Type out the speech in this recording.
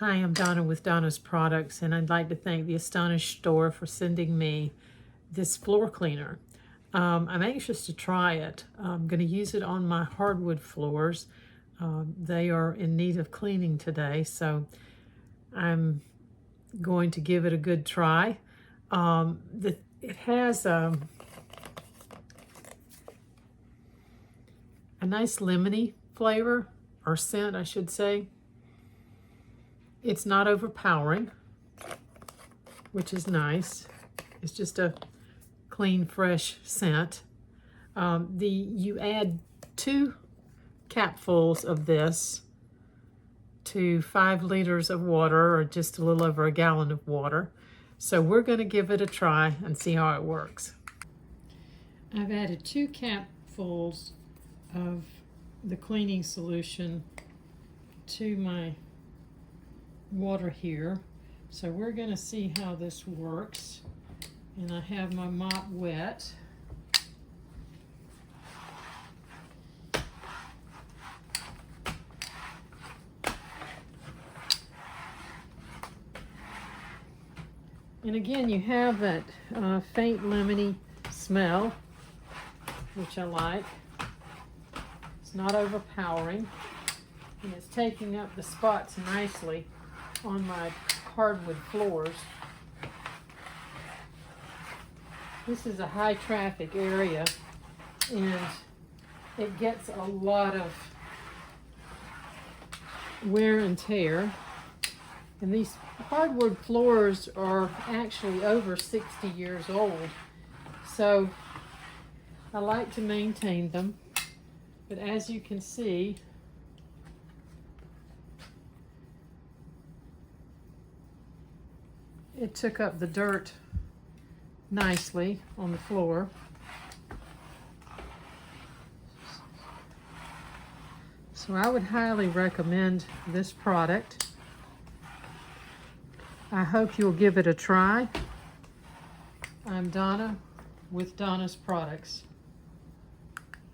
Hi, I'm Donna with Donna's Products, and I'd like to thank the Astonish store for sending me this floor cleaner. I'm anxious to try it. I'm going to use it on my hardwood floors. They are in need of cleaning today, so I'm going to give it a good try. It has a nice lemony flavor, or scent, I should say. It's not overpowering, which is nice. It's just a clean, fresh scent. You add 2 capfuls of this to 5 liters of water, or just a little over a gallon of water. So we're going to give it a try and see how it works. I've added 2 capfuls of the cleaning solution to my water here. So we're going to see how this works. And I have my mop wet. And again, you have that faint lemony smell, which I like. It's not overpowering, and it's taking up the spots nicely on my hardwood floors. This is a high traffic area, and it gets a lot of wear and tear. And these hardwood floors are actually over 60 years old, so I like to maintain them. But as you can see, it took up the dirt nicely on the floor. So I would highly recommend this product. I hope you'll give it a try. I'm Donna with Donna's Products.